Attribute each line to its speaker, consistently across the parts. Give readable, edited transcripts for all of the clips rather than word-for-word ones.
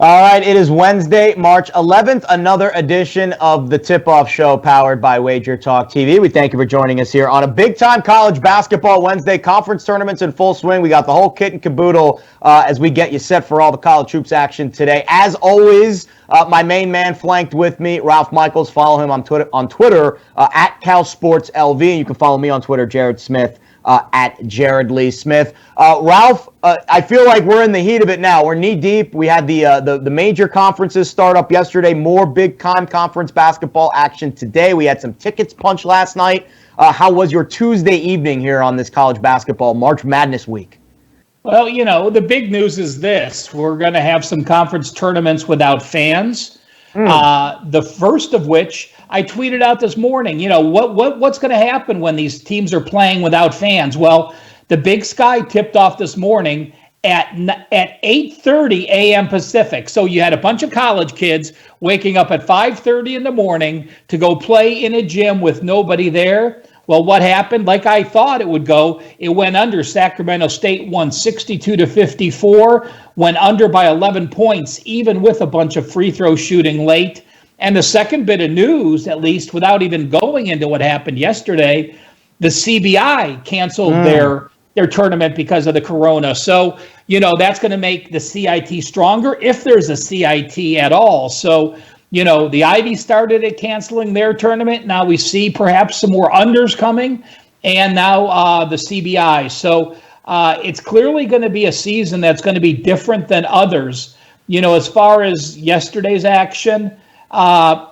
Speaker 1: All right, it is Wednesday, March 11th, another edition of the Tip-Off Show powered by Wager Talk TV. We thank you for joining us here on a big-time college basketball Wednesday. Conference tournaments in full swing. We got the whole kit and caboodle as we get you set for all the college hoops action today. As always, my main man flanked with me, Ralph Michaels. Follow him on Twitter at CalSportsLV. You can follow me on Twitter, Jared Smith. At Jared Lee Smith. Ralph, I feel like we're in the heat of it now. We're knee deep. We had the major conferences start up yesterday. More big time conference basketball action today. We had some tickets punched last night. How was your Tuesday evening here on this college basketball March Madness week?
Speaker 2: Well, the big news is this. We're going to have some conference tournaments without fans. The first of which I tweeted out this morning. What's going to happen when these teams are playing without fans? Well, the Big Sky tipped off this morning at 8:30 a.m. Pacific. So you had a bunch of college kids waking up at 5:30 in the morning to go play in a gym with nobody there. Well, what happened? Like I thought it would go, it went under. Sacramento State won 62-54, went under by 11 points, even with a bunch of free throw shooting late. And the second bit of news, at least without even going into what happened yesterday, the CBI canceled their tournament because of the corona. So, that's going to make the CIT stronger if there's a CIT at all. So, the Ivy started at canceling their tournament. Now we see perhaps some more unders coming, and now the CBI. So it's clearly going to be a season that's going to be different than others. As far as yesterday's action, it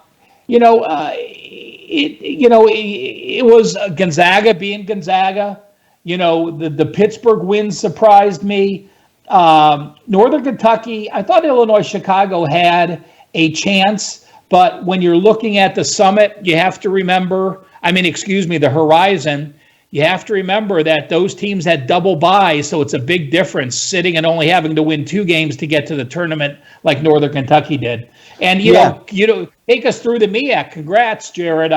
Speaker 2: was Gonzaga being Gonzaga. The Pittsburgh win surprised me. Northern Kentucky, I thought Illinois Chicago had a chance, but when you're looking at the summit, you have to remember, the horizon, you have to remember that those teams had double byes, so it's a big difference sitting and only having to win 2 games to get to the tournament like Northern Kentucky did. And, take us through the MEAC. Congrats, Jared.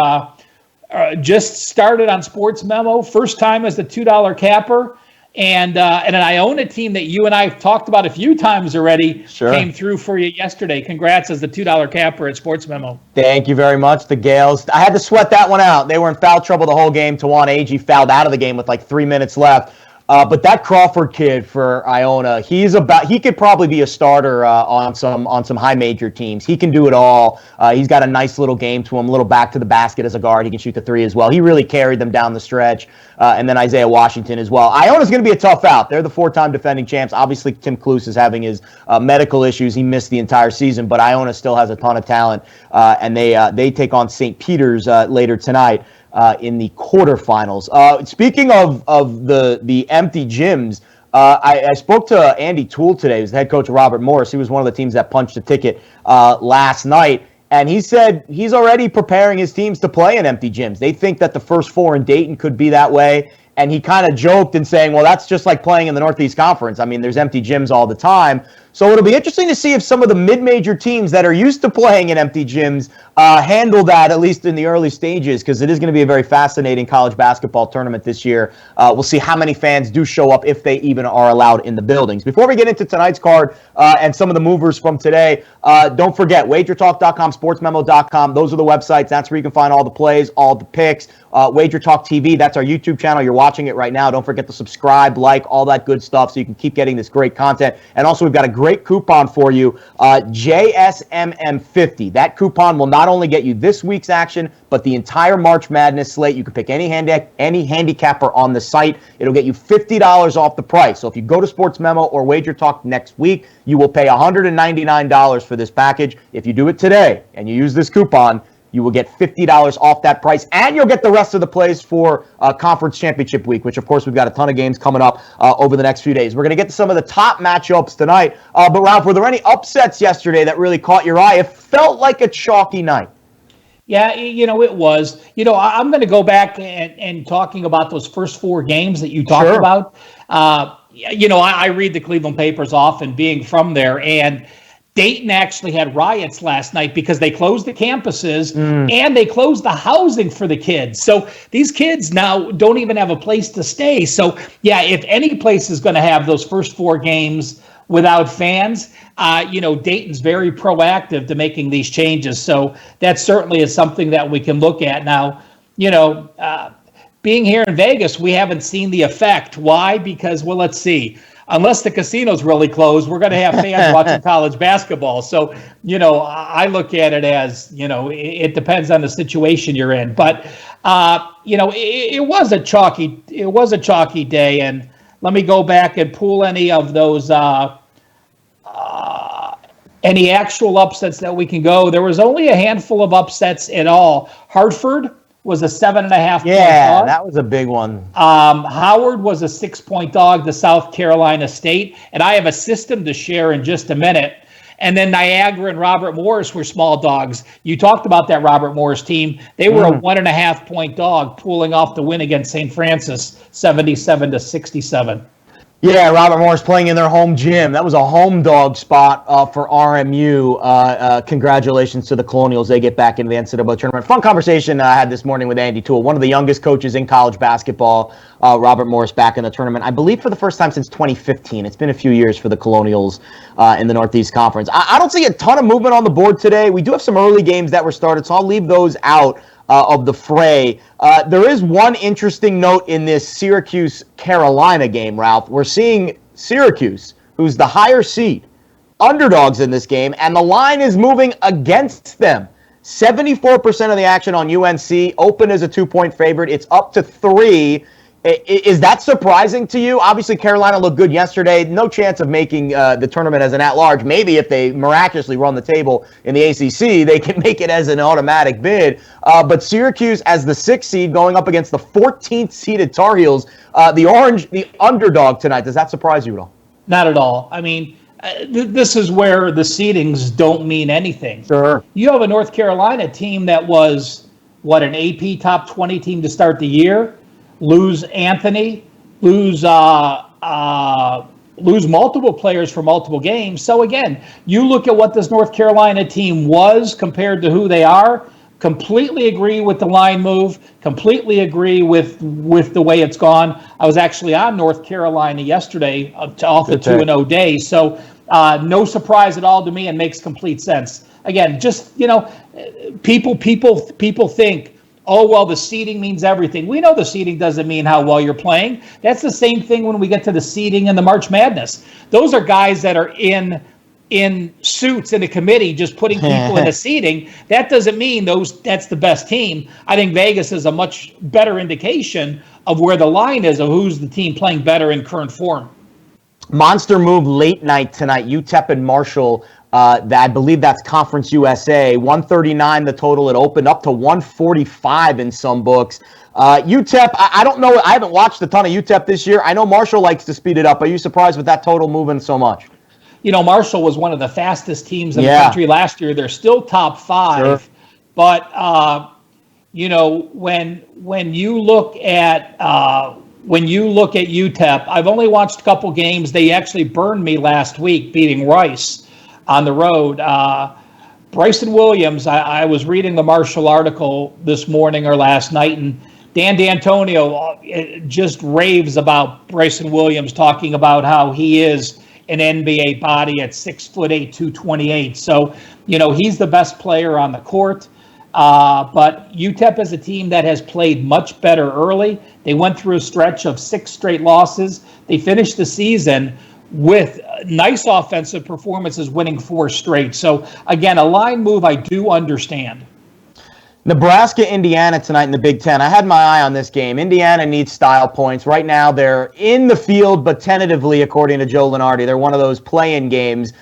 Speaker 2: Just started on Sports Memo, first time as the $2 capper. And an Iona team that you and I have talked about a few times already came through for you yesterday. Congrats as the $2 capper at Sports Memo.
Speaker 1: Thank you very much, the Gales. I had to sweat that one out. They were in foul trouble the whole game. Tawan Agee fouled out of the game with like 3 minutes left. But that Crawford kid for Iona, he could probably be a starter on some high major teams. He can do it all. He's got a nice little game to him, a little back to the basket as a guard. He can shoot the 3 as well. He really carried them down the stretch. And then Isaiah Washington as well. Iona's going to be a tough out. They're the 4-time defending champs. Obviously, Tim Kluse is having his medical issues. He missed the entire season, but Iona still has a ton of talent. And they take on St. Peter's later tonight. In the quarterfinals. Speaking of the empty gyms, I spoke to Andy Toole today, who's the head coach of Robert Morris. He was one of the teams that punched a ticket last night. And he said he's already preparing his teams to play in empty gyms. They think that the first 4 in Dayton could be that way. And he kind of joked and saying, well, that's just like playing in the Northeast Conference. There's empty gyms all the time. So it'll be interesting to see if some of the mid-major teams that are used to playing in empty gyms handle that, at least in the early stages, because it is going to be a very fascinating college basketball tournament this year. We'll see how many fans do show up, if they even are allowed in the buildings. Before we get into tonight's card and some of the movers from today, don't forget, wagertalk.com, sportsmemo.com. Those are the websites. That's where you can find all the plays, all the picks. Wager Talk TV, that's our YouTube channel. You're watching it right now. Don't forget to subscribe, like, all that good stuff so you can keep getting this great content. And also, we've got a great coupon for you, JSMM50. That coupon will not only get you this week's action, but the entire March Madness slate. You can pick any handicapper on the site. It'll get you $50 off the price. So if you go to Sports Memo or Wager Talk next week, you will pay $199 for this package. If you do it today and you use this coupon, you will get $50 off that price, and you'll get the rest of the plays for Conference Championship Week, which, of course, we've got a ton of games coming up over the next few days. We're going to get to some of the top matchups tonight. But, Ralph, were there any upsets yesterday that really caught your eye? It felt like a chalky night.
Speaker 2: Yeah, it was. I'm going to go back and talking about those first 4 games that you talked about. I read the Cleveland papers often, being from there, and Dayton actually had riots last night because they closed the campuses and they closed the housing for the kids. So these kids now don't even have a place to stay. So, yeah, if any place is going to have those first 4 games without fans. Dayton's very proactive to making these changes. So that certainly is something that we can look at. Now, being here in Vegas, we haven't seen the effect. Why? Because, well, let's see. Unless the casino's really closed, we're going to have fans watching college basketball. So, I look at it as, it depends on the situation you're in. But, it was a chalky day. And let me go back and pull any of those, any actual upsets that we can go. There was only a handful of upsets in all. Hartford was a 7.5 point dog.
Speaker 1: Yeah, that was a big one.
Speaker 2: Howard was a 6-point dog to South Carolina State. And I have a system to share in just a minute. And then Niagara and Robert Morris were small dogs. You talked about that Robert Morris team. They were a 1.5 point dog, pulling off the win against St. Francis, 77-67.
Speaker 1: Yeah, Robert Morris playing in their home gym. That was a home dog spot for RMU. Congratulations to the Colonials. They get back into the NCAA tournament. Fun conversation I had this morning with Andy Toole, one of the youngest coaches in college basketball. Robert Morris back in the tournament, I believe for the first time since 2015. It's been a few years for the Colonials in the Northeast Conference. I don't see a ton of movement on the board today. We do have some early games that were started, so I'll leave those out of the fray. There is one interesting note in this Syracuse-Carolina game, Ralph. We're seeing Syracuse, who's the higher seed, underdogs in this game, and the line is moving against them. 74% of the action on UNC, open as a 2-point favorite. It's up to 3. Is that surprising to you? Obviously, Carolina looked good yesterday. No chance of making the tournament as an at-large. Maybe if they miraculously run the table in the ACC, they can make it as an automatic bid. But Syracuse as the 6th seed going up against the 14th seeded Tar Heels, the underdog tonight. Does that surprise you at all?
Speaker 2: Not at all. I mean, this is where the seedings don't mean anything.
Speaker 1: Sure.
Speaker 2: You have a North Carolina team that was, an AP top 20 team to start the year. Lose Anthony, lose multiple players for multiple games. So again, you look at what this North Carolina team was compared to who they are. Completely agree with the line move. Completely agree with the way it's gone. I was actually on North Carolina yesterday off the 2-0 day. So no surprise at all to me and makes complete sense. Again, just people think, oh, well, the seeding means everything. We know the seeding doesn't mean how well you're playing. That's the same thing when we get to the seeding and the March Madness. Those are guys that are in suits in a committee just putting people in the seeding. That doesn't mean that's the best team. I think Vegas is a much better indication of where the line is of who's the team playing better in current form.
Speaker 1: Monster move late night tonight. UTEP and Marshall. I believe that's Conference USA. 139 the total. It opened up to 145 in some books. UTEP, I don't know. I haven't watched a ton of UTEP this year. I know Marshall likes to speed it up. Are you surprised with that total moving so much?
Speaker 2: Marshall was one of the fastest teams in the country last year. They're still top 5. Sure. But, when you look at UTEP, I've only watched a couple games. They actually burned me last week beating Rice on the road. Bryson Williams, I was reading the Marshall article this morning or last night, and Dan D'Antonio just raves about Bryson Williams, talking about how he is an NBA body at 6'8", 228. So, he's the best player on the court. But UTEP is a team that has played much better early. They went through a stretch of 6 straight losses. They finished the season with nice offensive performances, winning 4 straight. So, again, a line move I do understand.
Speaker 1: Nebraska, Indiana tonight in the Big Ten. I had my eye on this game. Indiana needs style points. Right now, they're in the field, but tentatively, according to Joe Lunardi, they're one of those play-in games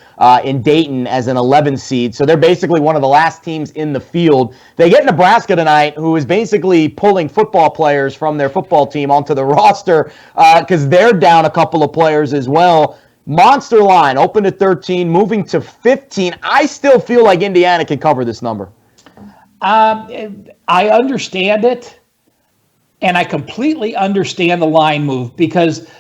Speaker 1: in Dayton as an 11 seed. So they're basically one of the last teams in the field. They get Nebraska tonight, who is basically pulling football players from their football team onto the roster because they're down a couple of players as well. Monster line, open at 13, moving to 15. I still feel like Indiana can cover this number.
Speaker 2: I understand it, and I completely understand the line move, because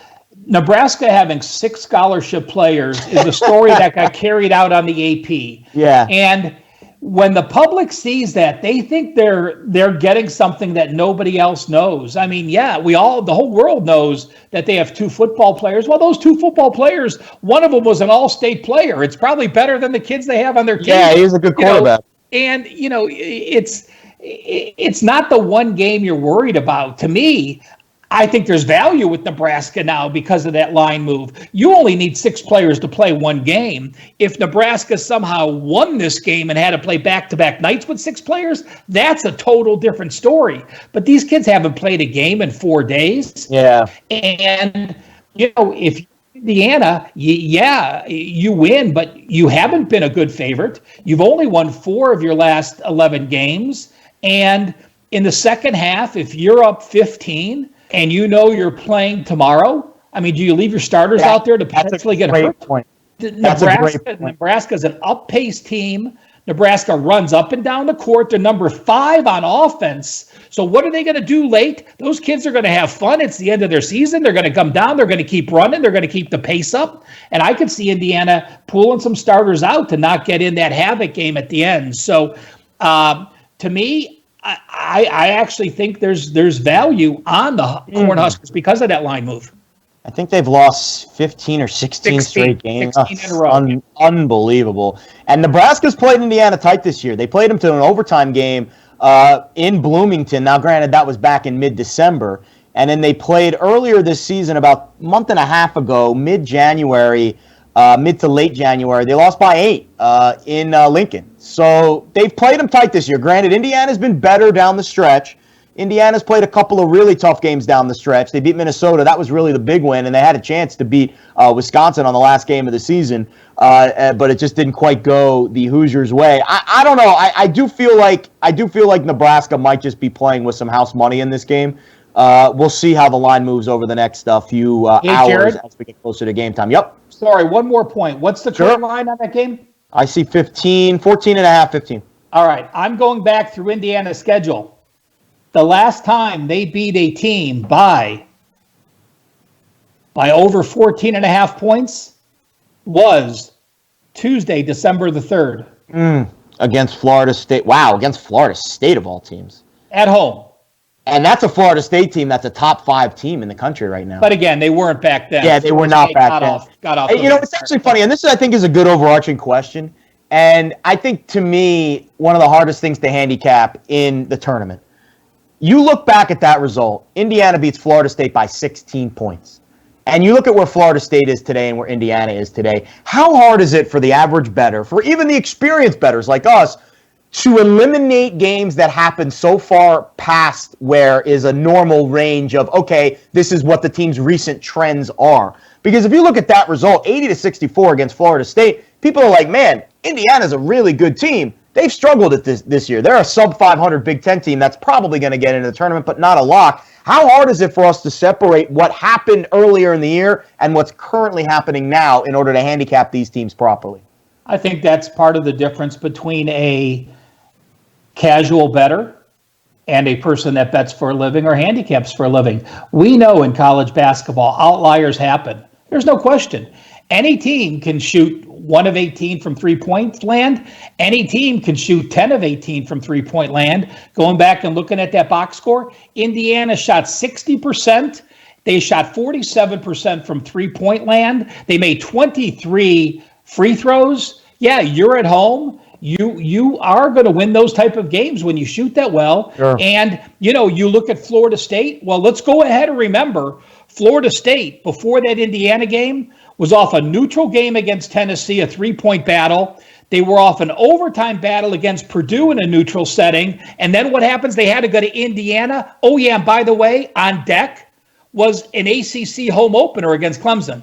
Speaker 2: Nebraska having 6 scholarship players is a story that got carried out on the AP.
Speaker 1: Yeah.
Speaker 2: And when the public sees that, they think they're getting something that nobody else knows. I mean, yeah, the whole world knows that they have two football players. Well, those two football players, one of them was an all-state player. It's probably better than the kids they have on their team.
Speaker 1: Yeah, he's a good quarterback.
Speaker 2: And it's not the one game you're worried about. To me, I think there's value with Nebraska now because of that line move. You only need 6 players to play one game. If Nebraska somehow won this game and had to play back-to-back nights with 6 players, that's a total different story. But these kids haven't played a game in 4 days.
Speaker 1: Yeah.
Speaker 2: And, if Indiana, you win, but you haven't been a good favorite. You've only won 4 of your last 11 games. And in the second half, if you're up 15 and you're playing tomorrow, I mean, do you leave your starters out there to potentially get hurt?
Speaker 1: Point. That's a great point.
Speaker 2: Nebraska's an up-paced team. Nebraska runs up and down the court. They're number 5 on offense. So what are they going to do late? Those kids are going to have fun. It's the end of their season. They're going to come down. They're going to keep running. They're going to keep the pace up. And I could see Indiana pulling some starters out to not get in that havoc game at the end. So to me, I actually think there's value on the Cornhuskers because of that line move.
Speaker 1: I think they've lost 15 or 16 straight games.
Speaker 2: 16 in a row.
Speaker 1: Unbelievable. And Nebraska's played Indiana tight this year. They played them to an overtime game in Bloomington. Now, granted, that was back in mid-December. And then they played earlier this season, about a month and a half ago, mid-January, mid to late January. They lost by 8 in Lincoln. So they've played them tight this year. Granted, Indiana's been better down the stretch. Indiana's played a couple of really tough games down the stretch. They beat Minnesota. That was really the big win, and they had a chance to beat Wisconsin on the last game of the season, but it just didn't quite go the Hoosiers' way. I don't know. I do feel like Nebraska might just be playing with some house money in this game. We'll see how the line moves over the next few hours
Speaker 2: Jared,
Speaker 1: as we get closer to game time. Yep.
Speaker 2: Sorry, one more point. What's the current line on that game?
Speaker 1: I see 14 and a half, 15.
Speaker 2: All right. I'm going back through Indiana's schedule. The last time they beat a team by over 14 and a half points was Tuesday, December the 3rd.
Speaker 1: Against Florida State. Wow, against Florida State of all teams.
Speaker 2: At home.
Speaker 1: And that's a Florida State team that's a top 5 team in the country right now.
Speaker 2: But again, they weren't back then.
Speaker 1: Yeah, they were not back then.
Speaker 2: Got off.
Speaker 1: It's actually funny, and this I think is a good overarching question. And I think to me, one of the hardest things to handicap in the tournament. You look back at that result, Indiana beats Florida State by 16 points. And you look at where Florida State is today and where Indiana is today. How hard is it for the average bettor, for even the experienced bettors like us, to eliminate games that happen so far past where is a normal range of, okay, this is what the team's recent trends are? Because if you look at that result, 80-64 against Florida State, people are like, man, Indiana's a really good team. They've struggled at this year. They're a sub-500 Big Ten team that's probably going to get into the tournament, but not a lock. How hard is it for us to separate what happened earlier in the year and what's currently happening now in order to handicap these teams properly?
Speaker 2: I think that's part of the difference between a casual bettor and a person that bets for a living or handicaps for a living. We know in college basketball, outliers happen. There's no question. Any team can shoot 1 of 18 from three-point land. Any team can shoot 10 of 18 from three-point land. Going back and looking at that box score, Indiana shot 60%. They shot 47% from three-point land. They made 23 free throws. Yeah, you're at home. You are going to win those type of games when you shoot that well.
Speaker 1: Sure.
Speaker 2: And, you look at Florida State. Well, let's go ahead and remember Florida State, before that Indiana game, was off a neutral game against Tennessee, a three-point battle. They were off an overtime battle against Purdue in a neutral setting. And then what happens? They had to go to Indiana. Oh, yeah, and by the way, on deck was an ACC home opener against Clemson.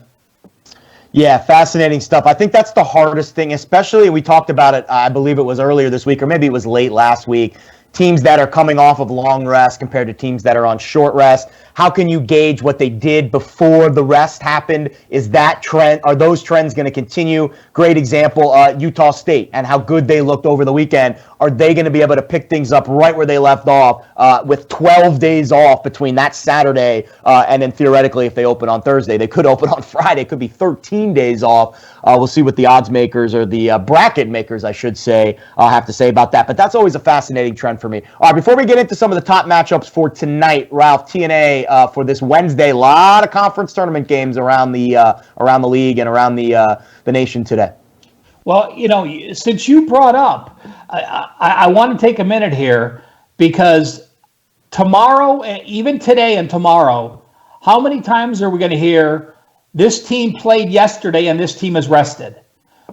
Speaker 1: Yeah, fascinating stuff. I think that's the hardest thing, especially we talked about it, I believe it was earlier this week, or maybe it was late last week, teams that are coming off of long rest compared to teams that are on short rest? How can you gauge what they did before the rest happened? Is that trend? Are those trends going to continue? Great example, Utah State and how good they looked over the weekend. Are they going to be able to pick things up right where they left off with 12 days off between that Saturday and then theoretically, if they open on Thursday, they could open on Friday. It could be 13 days off. We'll see what the odds makers or the bracket makers, I should say, have to say about that. But that's always a fascinating trend for me. All right, before we get into some of the top matchups for tonight, Ralph, TNA for this Wednesday, a lot of conference tournament games around the league and around the nation today.
Speaker 2: Well, since you brought up, I want to take a minute here because tomorrow, even today and tomorrow, how many times are we going to hear this team played yesterday and this team is rested?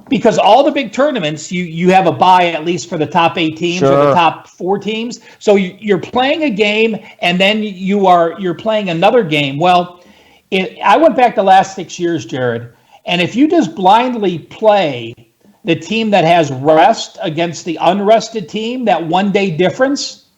Speaker 2: Because all the big tournaments, you have a bye at least for the top 8 teams or the top 4 teams. So you're playing a game and then you're playing another game. Well, I went back the last 6 years, Jared, and if you just blindly play the team that has rest against the unrested team, that 1 day difference,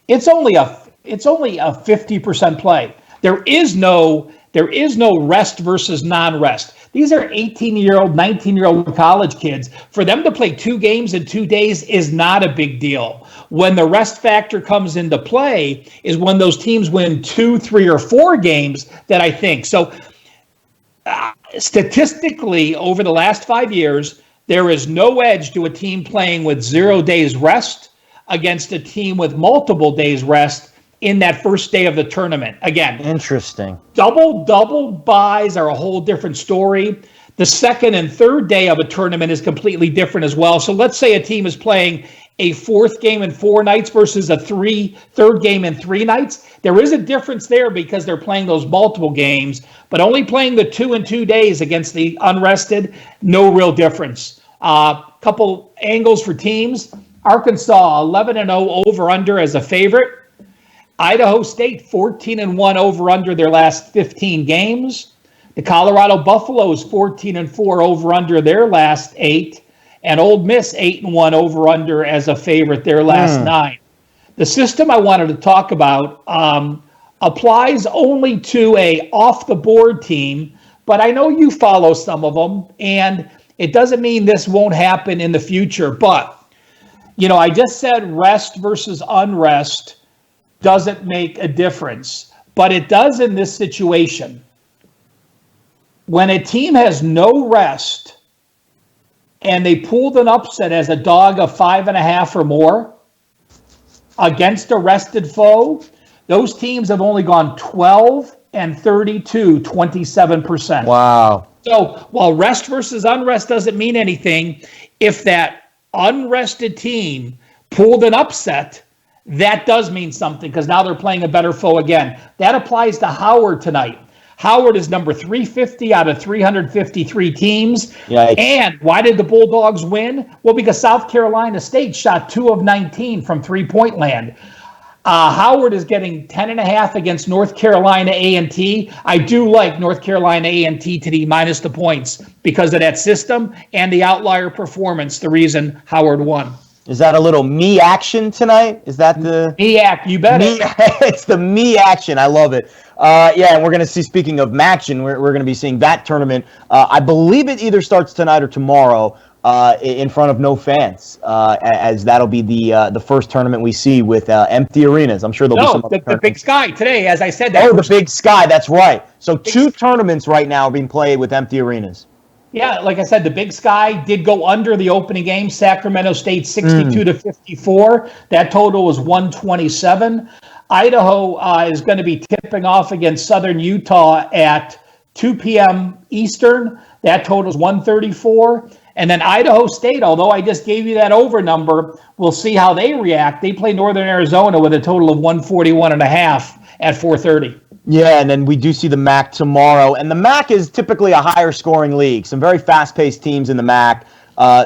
Speaker 2: it's only a 50% play. There is no rest versus non-rest. These are 18-year-old, 19-year-old college kids. For them to play 2 games in 2 days is not a big deal. When the rest factor comes into play is when those teams win 2, 3, or 4 games that I think. So statistically, over the last 5 years, there is no edge to a team playing with 0 days rest against a team with multiple days rest in that first day of the tournament. Again,
Speaker 1: interesting.
Speaker 2: Double buys are a whole different story. The second and third day of a tournament is completely different as well. So let's say a team is playing a 4th game in 4 nights versus a third game in 3 nights. There is a difference there because they're playing those multiple games, but only playing the 2 in 2 days against the unrested, no real difference. Couple angles for teams. Arkansas 11-0 over under as a favorite. Idaho State 14-1 over under their last 15 games. The Colorado Buffaloes 14-4 over under their last 8, and Ole Miss 8-1 over under as a favorite their last 9. The system I wanted to talk about applies only to a off the board team, but I know you follow some of them, and it doesn't mean this won't happen in the future. But I just said rest versus unrest doesn't make a difference, but it does in this situation. When a team has no rest and they pulled an upset as a dog of 5.5 or more against a rested foe, those teams have only gone 12 and 32, 27%.
Speaker 1: Wow.
Speaker 2: So while rest versus unrest doesn't mean anything, if that unrested team pulled an upset, that does mean something because now they're playing a better foe again. That applies to Howard tonight. Howard is number 350 out of 353 teams.
Speaker 1: Yikes.
Speaker 2: And why did the Bulldogs win? Well, because South Carolina State shot 2 of 19 from three-point land. Howard is getting 10.5 against North Carolina A&T. I do like North Carolina A&T to minus the points because of that system and the outlier performance, the reason Howard won.
Speaker 1: Is that a little me action tonight? Is that the
Speaker 2: me act? You bet it.
Speaker 1: It's the me action. I love it. Yeah, and we're going to see, speaking of action, we're going to be seeing that tournament. I believe it either starts tonight or tomorrow in front of no fans, as that'll be the first tournament we see with empty arenas. I'm sure there'll be some other
Speaker 2: the Big Sky today, as I said.
Speaker 1: The Big Sky, that's right. So 2 tournaments right now are being played with empty arenas.
Speaker 2: Yeah, like I said, the Big Sky did go under the opening game. Sacramento State 62-54. That total was 127. Idaho is going to be tipping off against Southern Utah at 2 p.m. Eastern. That total is 134. And then Idaho State, although I just gave you that over number, we'll see how they react. They play Northern Arizona with a total of 141.5 at 4:30.
Speaker 1: Yeah, and then we do see the MAC tomorrow. And the MAC is typically a higher scoring league. Some very fast-paced teams in the MAC.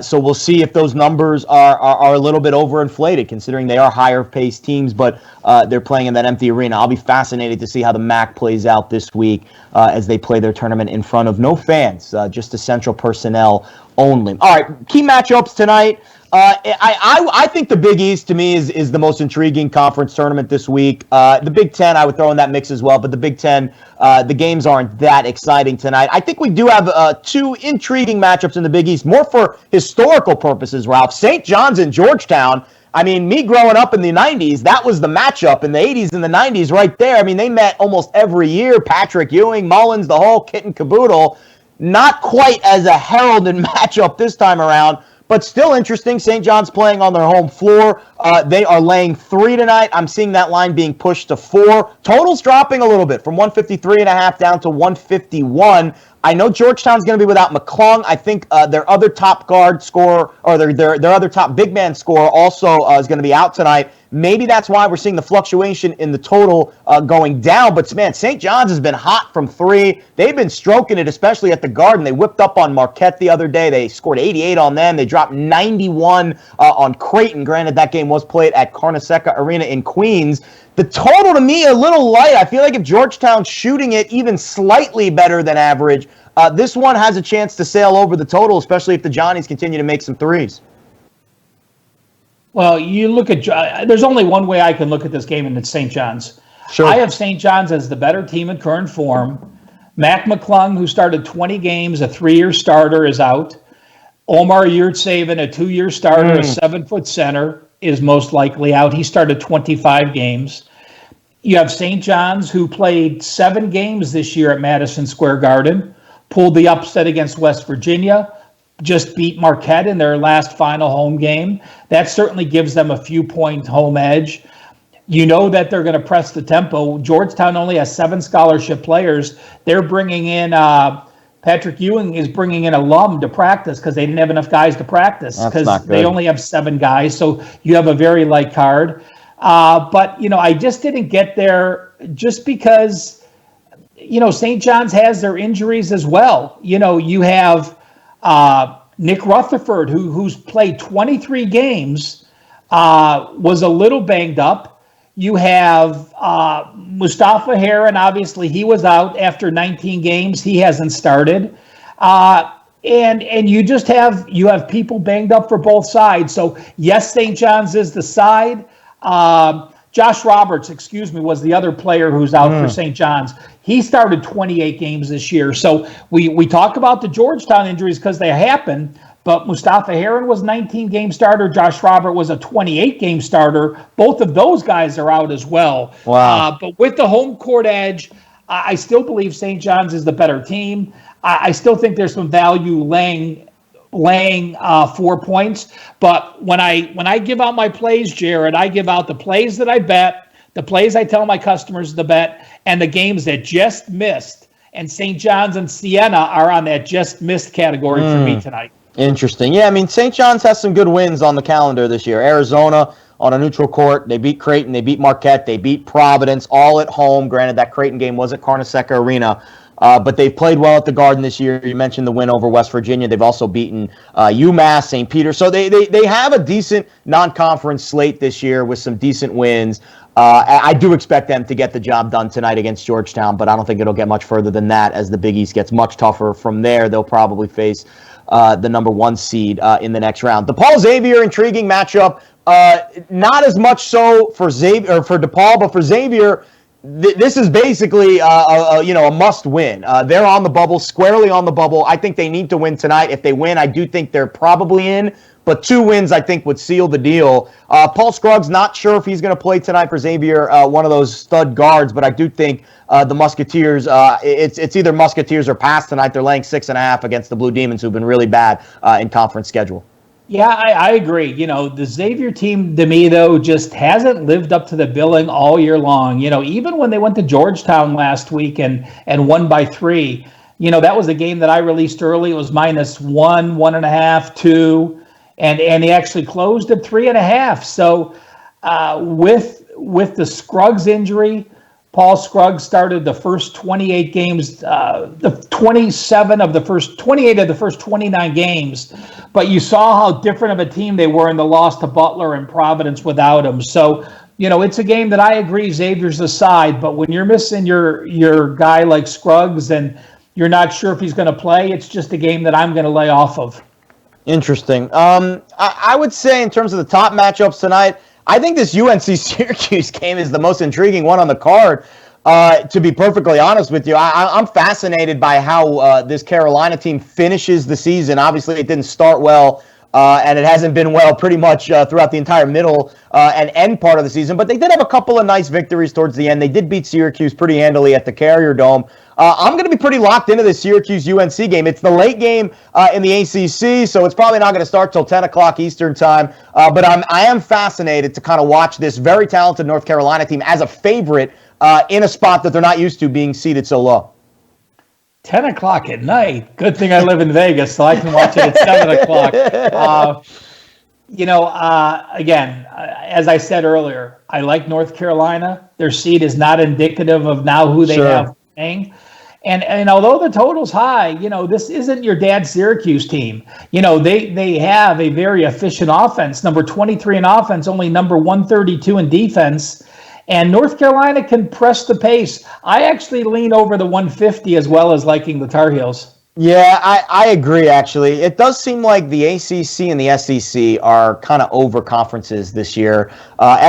Speaker 1: So we'll see if those numbers are a little bit overinflated, considering they are higher-paced teams, but they're playing in that empty arena. I'll be fascinated to see how the MAC plays out this week as they play their tournament in front of no fans, just essential personnel only. All right, key matchups tonight. I think the Big East to me is the most intriguing conference tournament this week. The Big Ten I would throw in that mix as well, but the Big Ten, the games aren't that exciting tonight. I think we do have two intriguing matchups in the Big East, more for historical purposes, Ralph. St. John's and Georgetown. I mean, me growing up in the 90s, that was the matchup in the 80s and the 90s right there. I mean, they met almost every year. Patrick Ewing, Mullins, the whole kit and caboodle. Not quite as a heralded matchup this time around, but still interesting. St. John's playing on their home floor. They are laying 3 tonight. I'm seeing that line being pushed to 4. Total's dropping a little bit from 153.5 down to 151. I know Georgetown's going to be without McClung. I think their other top guard scorer, or their other top big man scorer also is going to be out tonight. Maybe that's why we're seeing the fluctuation in the total going down. But, man, St. John's has been hot from 3. They've been stroking it, especially at the Garden. They whipped up on Marquette the other day. They scored 88 on them. They dropped 91 on Creighton. Granted, that game was played at Carnesecca Arena in Queens. The total, to me, a little light. I feel like if Georgetown's shooting it even slightly better than average, this one has a chance to sail over the total, especially if the Johnnies continue to make some threes.
Speaker 2: Well, you look at, there's only one way I can look at this game, and it's St. John's.
Speaker 1: Sure.
Speaker 2: I have St. John's as the better team in current form. Mac McClung, who started 20 games, a 3-year starter, is out. Omar Yurtseven, a 2-year starter, a 7-foot center, is most likely out. He started 25 games. You have St. John's, who played 7 games this year at Madison Square Garden, pulled the upset against West Virginia, just beat Marquette in their last final home game. That certainly gives them a few-point home edge. You know that they're going to press the tempo. Georgetown only has 7 scholarship players. They're bringing in Patrick Ewing is bringing in alum to practice because they didn't have enough guys to practice because they only have 7 guys. So you have a very light card. But, I just didn't get there just because, St. John's has their injuries as well. You have Nick Rutherford, who's played 23 games, was a little banged up. You have Mustafa Heron. Obviously, he was out after 19 games. He hasn't started. And you just have people banged up for both sides. So, yes, St. John's is the side. Josh Roberts, was the other player who's out for St. John's. He started 28 games this year. So we talk about the Georgetown injuries because they happen, but Mustafa Heron was a 19-game starter. Josh Roberts was a 28-game starter. Both of those guys are out as well.
Speaker 1: Wow.
Speaker 2: But with the home court edge, I still believe St. John's is the better team. I still think there's some value laying 4 points. But when I give out my plays, Jared, I give out the plays that I bet, the plays I tell my customers to bet, and the games that just missed. And St. John's and Siena are on that just missed category for me tonight.
Speaker 1: Interesting. Yeah, I mean, St. John's has some good wins on the calendar this year. Arizona on a neutral court. They beat Creighton. They beat Marquette. They beat Providence, all at home. Granted, that Creighton game was at Carnesecca Arena. But they've played well at the Garden this year. You mentioned the win over West Virginia. They've also beaten UMass, St. Peter. So they have a decent non-conference slate this year with some decent wins. I do expect them to get the job done tonight against Georgetown, but I don't think it'll get much further than that as the Big East gets much tougher. From there, they'll probably face the number 1 seed in the next round. DePaul Xavier, intriguing matchup. Not as much so for Xavier or for DePaul, but for Xavier, this is basically a must win. They're on the bubble, squarely on the bubble. I think they need to win tonight. If they win, I do think they're probably in. But 2 wins, I think, would seal the deal. Paul Scruggs, not sure if he's going to play tonight for Xavier, one of those stud guards. But I do think the Musketeers, it's either Musketeers or pass tonight. They're laying 6.5 against the Blue Demons, who've been really bad in conference schedule.
Speaker 2: Yeah, I agree. The Xavier team, to me, though, just hasn't lived up to the billing all year long. Even when they went to Georgetown last week and won by 3, that was a game that I released early. It was -1, 1.5, 2. And he actually closed at 3.5. So with the Scruggs injury, Paul Scruggs started the first 28 games, the 28 of the first 29 games. But you saw how different of a team they were in the loss to Butler and Providence without him. So, it's a game that I agree Xavier's the side. But when you're missing your guy like Scruggs and you're not sure if he's going to play, it's just a game that I'm going to lay off of.
Speaker 1: Interesting. I would say in terms of the top matchups tonight, I think this UNC Syracuse game is the most intriguing one on the card. To be perfectly honest with you, I'm fascinated by how this Carolina team finishes the season. Obviously, it didn't start well, and it hasn't been well pretty much throughout the entire middle and end part of the season. But they did have a couple of nice victories towards the end. They did beat Syracuse pretty handily at the Carrier Dome. I'm going to be pretty locked into this Syracuse-UNC game. It's the late game in the ACC, so it's probably not going to start till 10 o'clock Eastern time. But I am fascinated to kind of watch this very talented North Carolina team as a favorite in a spot that they're not used to being seated so low.
Speaker 2: 10 o'clock at night. Good thing I live in Vegas, so I can watch it at 7 o'clock. Again, as I said earlier, I like North Carolina. Their seed is not indicative of now who they have playing. And although the total's high, this isn't your dad's Syracuse team. They have a very efficient offense, number 23 in offense, only number 132 in defense. And North Carolina can press the pace. I actually lean over the 150 as well as liking the Tar Heels.
Speaker 1: Yeah, I agree, actually. It does seem like the ACC and the SEC are kind of over conferences this year.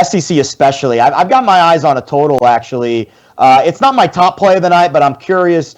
Speaker 1: SEC especially. I've got my eyes on a total, actually. It's not my top play of the night, but I'm curious.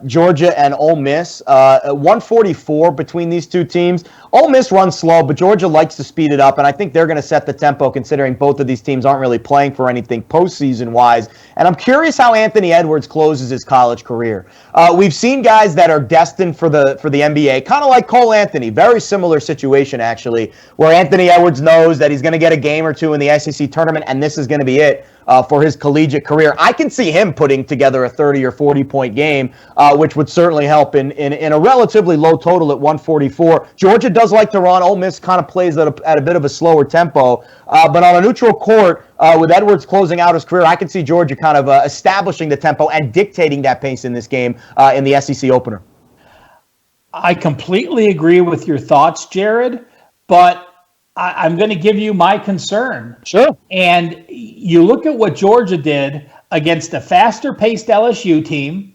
Speaker 1: Georgia and Ole Miss, 144 between these two teams. Ole Miss runs slow, but Georgia likes to speed it up, and I think they're going to set the tempo considering both of these teams aren't really playing for anything postseason-wise. And I'm curious how Anthony Edwards closes his college career. We've seen guys that are destined for the NBA, kind of like Cole Anthony, very similar situation, actually, where Anthony Edwards knows that he's going to get a game or two in the SEC tournament, and this is going to be it. For his collegiate career. I can see him putting together a 30 or 40-point game, which would certainly help in a relatively low total at 144. Georgia does like to run. Ole Miss kind of plays at a bit of a slower tempo. But on a neutral court, with Edwards closing out his career, I can see Georgia kind of establishing the tempo and dictating that pace in this game in the SEC opener.
Speaker 2: I completely agree with your thoughts, Jared, but I'm going to give you my concern.
Speaker 1: Sure.
Speaker 2: And you look at what Georgia did against a faster-paced LSU team,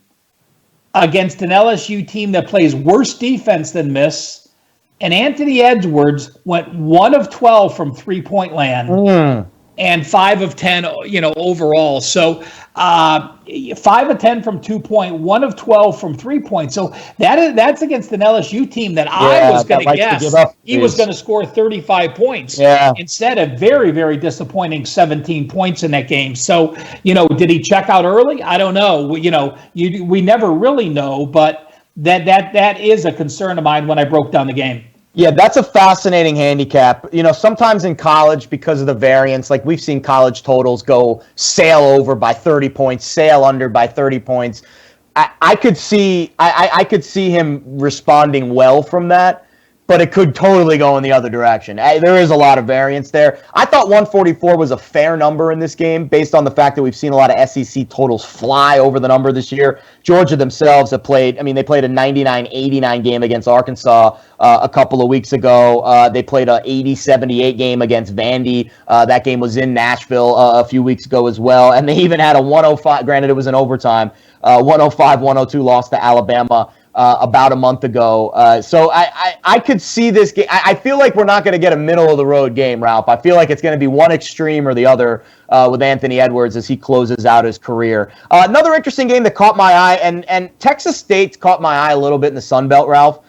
Speaker 2: against an LSU team that plays worse defense than Miss, and Anthony Edwards went 1 of 12 from three-point land. And 5 of 10, overall. So 5 of 10 from 2-point, 1 of 12 from 3-point. So that's against an LSU team that I was going to guess he was going to score 35 points.
Speaker 1: Yeah.
Speaker 2: Instead of very, very disappointing 17 points in that game. So, did he check out early? I don't know. We never really know, but that is a concern of mine when I broke down the game.
Speaker 1: Yeah, that's a fascinating handicap. Sometimes in college, because of the variance, like we've seen college totals go sail over by 30 points, sail under by 30 points. I could see him responding well from that, but it could totally go in the other direction. There is a lot of variance there. I thought 144 was a fair number in this game based on the fact that we've seen a lot of SEC totals fly over the number this year. Georgia themselves have played, they played a 99-89 game against Arkansas a couple of weeks ago. They played a 80-78 game against Vandy. That game was in Nashville a few weeks ago as well. And they even had a 105, granted it was in overtime, 105-102 loss to Alabama about a month ago. So I could see this game. I feel like we're not going to get a middle-of-the-road game, Ralph. I feel like it's going to be one extreme or the other with Anthony Edwards as he closes out his career. Another interesting game that caught my eye, and Texas State caught my eye a little bit in the Sun Belt, Ralph.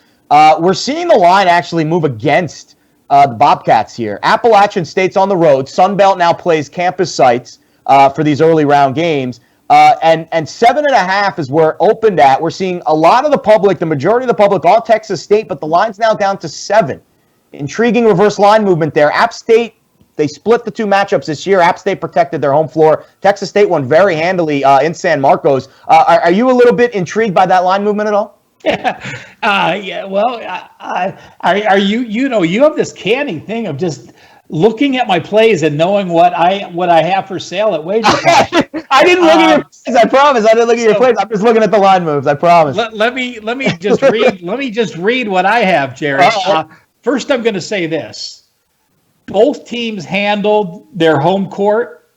Speaker 1: We're seeing the line actually move against the Bobcats here. Appalachian State's on the road. Sun Belt now plays campus sites for these early round games. And 7.5 is where it opened at. We're seeing a lot of the public, the majority of the public, all Texas State, but the line's now down to 7. Intriguing reverse line movement there. App State, they split the two matchups this year. App State protected their home floor. Texas State won very handily in San Marcos. Are you a little bit intrigued by that line movement at all?
Speaker 2: Yeah. Well, are you? You have this canny thing of just looking at my plays and knowing what I have for sale at wager.
Speaker 1: I didn't look at your plays. I promise. I didn't look at your plays. I'm just looking at the line moves. I promise.
Speaker 2: Let me just read. Let me just read what I have, Jerry. First, I'm going to say this: both teams handled their home court,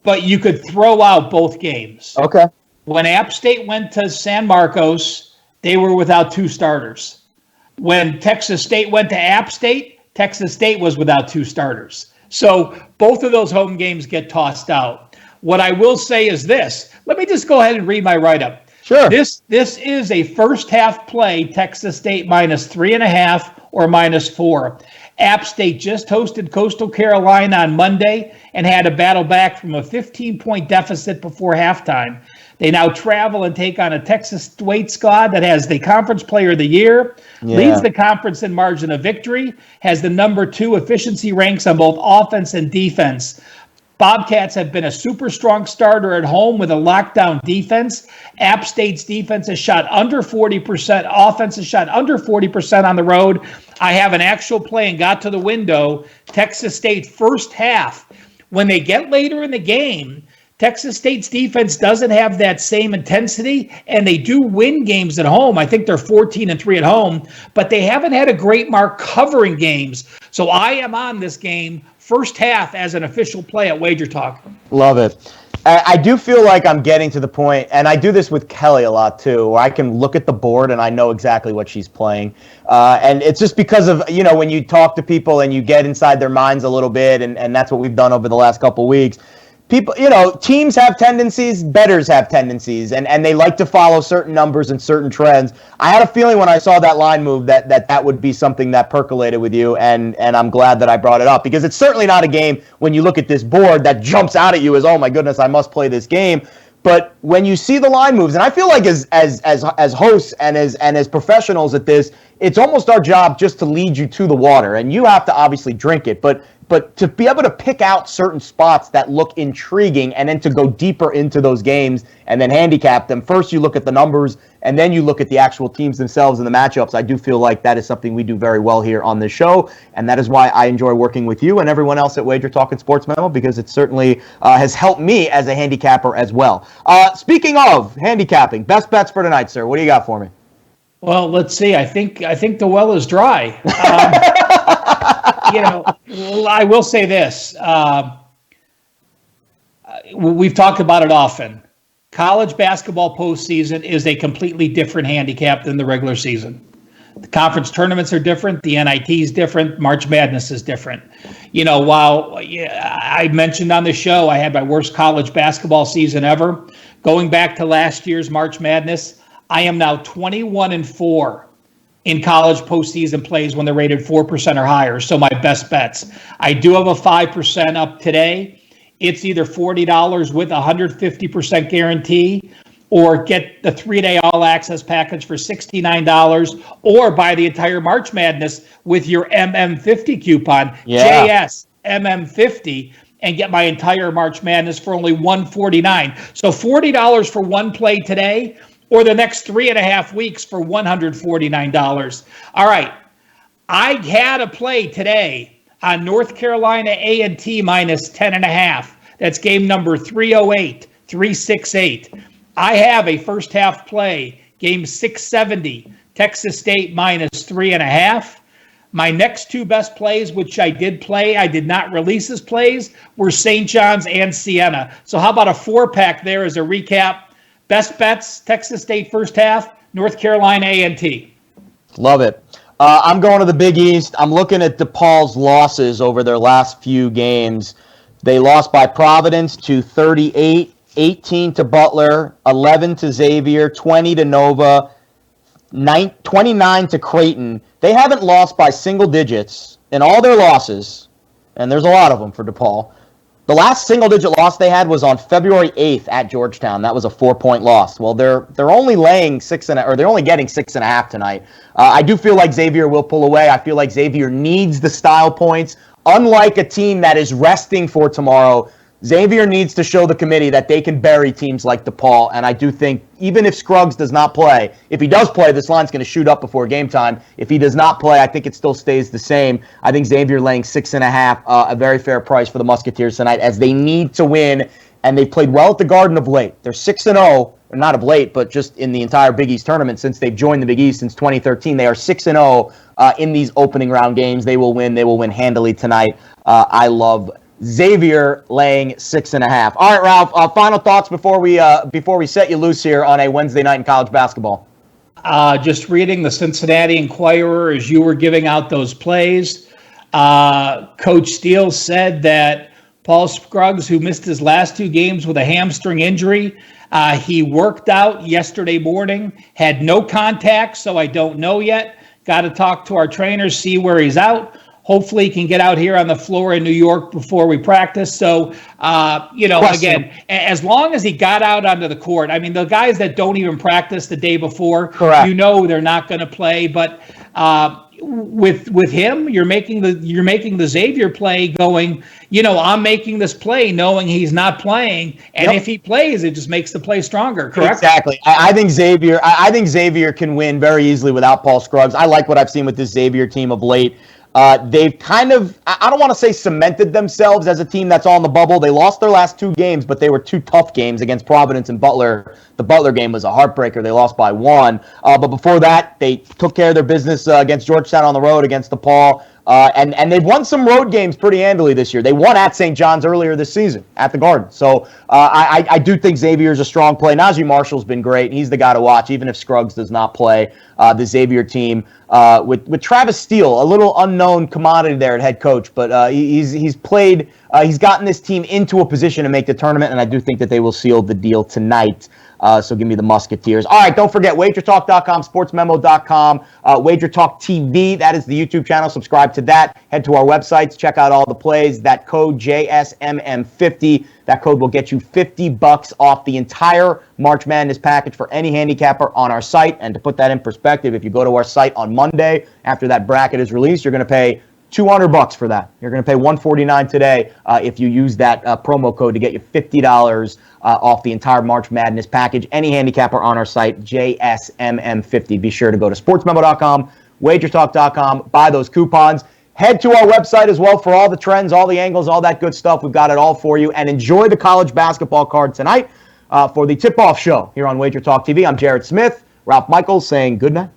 Speaker 2: but you could throw out both games.
Speaker 1: Okay.
Speaker 2: When App State went to San Marcos, they were without 2 starters. When Texas State went to App State, Texas State was without 2 starters. So both of those home games get tossed out. What I will say is this. Let me just go ahead and read my write-up.
Speaker 1: Sure.
Speaker 2: This is a first half play, Texas State -3.5 or -4. App State just hosted Coastal Carolina on Monday and had to battle back from a 15-point deficit before halftime. They now travel and take on a Texas State squad that has the Conference Player of the Year, leads the conference in margin of victory, has the number 2 efficiency ranks on both offense and defense. Bobcats have been a super strong starter at home with a lockdown defense. App State's defense has shot under 40%. Offense has shot under 40% on the road. I have an actual play and got to the window. Texas State first half. When they get later in the game, Texas State's defense doesn't have that same intensity, and they do win games at home. I think they're 14-3 at home, but they haven't had a great mark covering games. So I am on this game first half as an official play at Wager Talk.
Speaker 1: Love it. I do feel like I'm getting to the point, and I do this with Kelly a lot too, where I can look at the board and I know exactly what she's playing. And it's just because of, when you talk to people and you get inside their minds a little bit, and that's what we've done over the last couple of weeks. People, teams have tendencies, bettors have tendencies, and they like to follow certain numbers and certain trends. I had a feeling when I saw that line move that would be something that percolated with you, and I'm glad that I brought it up, because it's certainly not a game when you look at this board that jumps out at you as, oh my goodness, I must play this game. But when you see the line moves, and I feel like as hosts and as professionals at this, it's almost our job just to lead you to the water, and you have to obviously drink it, but to be able to pick out certain spots that look intriguing and then to go deeper into those games and then handicap them. First, you look at the numbers, and then you look at the actual teams themselves and the matchups. I do feel like that is something we do very well here on this show, and that is why I enjoy working with you and everyone else at Wager Talk and Sports Memo, because it certainly has helped me as a handicapper as well. Speaking of handicapping, best bets for tonight, sir. What do you got for me?
Speaker 2: Well, let's see. I think the well is dry. I will say this. We've talked about it often. College basketball postseason is a completely different handicap than the regular season. The conference tournaments are different. The NIT is different. March Madness is different. While I mentioned on the show I had my worst college basketball season ever, going back to last year's March Madness, I am now 21-4 in college postseason plays when they're rated 4% or higher. So my best bets. I do have a 5% up today. It's either $40 with a 150% guarantee, or get the 3-day all-access package for $69, or buy the entire March Madness with your MM50 coupon, JS MM50, and get my entire March Madness for only $149. So $40 for one play today, or the next 3.5 weeks for $149. All right. I had a play today on North Carolina A&T minus 10.5. That's game number 368. I have a first half play, game 670, Texas State minus 3.5. My next 2 best plays, which I did play, I did not release as plays, were St. John's and Siena. So how about a 4-pack there as a recap? Best bets, Texas State first half, North Carolina A&T.
Speaker 1: Love it. I'm going to the Big East. I'm looking at DePaul's losses over their last few games. They lost by Providence to 38, 18 to Butler, 11 to Xavier, 20 to Nova, 29 to Creighton. They haven't lost by single digits in all their losses, and there's a lot of them for DePaul. The last single-digit loss they had was on February 8th at Georgetown. That was a 4-point loss. Well, they're only laying they're only getting 6.5 tonight. I do feel like Xavier will pull away. I feel like Xavier needs the style points. Unlike a team that is resting for tomorrow, Xavier needs to show the committee that they can bury teams like DePaul, and I do think even if Scruggs does not play, if he does play, this line's going to shoot up before game time. If he does not play, I think it still stays the same. I think Xavier laying 6.5, a very fair price for the Musketeers tonight, as they need to win, and they've played well at the Garden of late. They're 6-0, or not of late, but just in the entire Big East tournament since they've joined the Big East since 2013. They are 6-0 in these opening round games. They will win. They will win handily tonight. I love Xavier laying 6.5. All right, Ralph, final thoughts before we set you loose here on a Wednesday night in college basketball.
Speaker 2: Just reading the Cincinnati Enquirer as you were giving out those plays. Coach Steele said that Paul Scruggs, who missed his last 2 games with a hamstring injury, he worked out yesterday morning, had no contact, so I don't know yet. Got to talk to our trainers, see where he's out. Hopefully he can get out here on the floor in New York before we practice. So, again, as long as he got out onto the court, I mean, the guys that don't even practice the day before,
Speaker 1: correct,
Speaker 2: they're not going to play. But with him, you're making the Xavier play going, I'm making this play knowing he's not playing. And if he plays, it just makes the play stronger. Correct?
Speaker 1: Exactly. I think Xavier can win very easily without Paul Scruggs. I like what I've seen with this Xavier team of late. They've kind of, I don't want to say cemented themselves as a team that's on the bubble. They lost their last 2 games, but they were 2 tough games against Providence and Butler. The Butler game was a heartbreaker. They lost by 1. But before that, they took care of their business against Georgetown on the road, against DePaul. And they've won some road games pretty handily this year. They won at St. John's earlier this season at the Garden. So I do think Xavier's a strong play. Najee Marshall's been great. He's the guy to watch, even if Scruggs does not play. The Xavier team with Travis Steele, a little unknown commodity there at head coach, but he's played. He's gotten this team into a position to make the tournament, and I do think that they will seal the deal tonight. So give me the Musketeers. All right, don't forget, wagertalk.com, sportsmemo.com, Wager Talk TV. That is the YouTube channel. Subscribe to that. Head to our websites. Check out all the plays. That code, JSMM50. That code will get you $50 off the entire March Madness package for any handicapper on our site. And to put that in perspective, if you go to our site on Monday, after that bracket is released, you're going to pay $200 for that. You're going to pay $149 today if you use that promo code to get you $50 off the entire March Madness package. Any handicapper on our site, JSMM50. Be sure to go to sportsmemo.com, wagertalk.com, buy those coupons. Head to our website as well for all the trends, all the angles, all that good stuff. We've got it all for you. And enjoy the college basketball card tonight for the tip-off show here on Wager Talk TV. I'm Jared Smith. Ralph Michaels saying good night.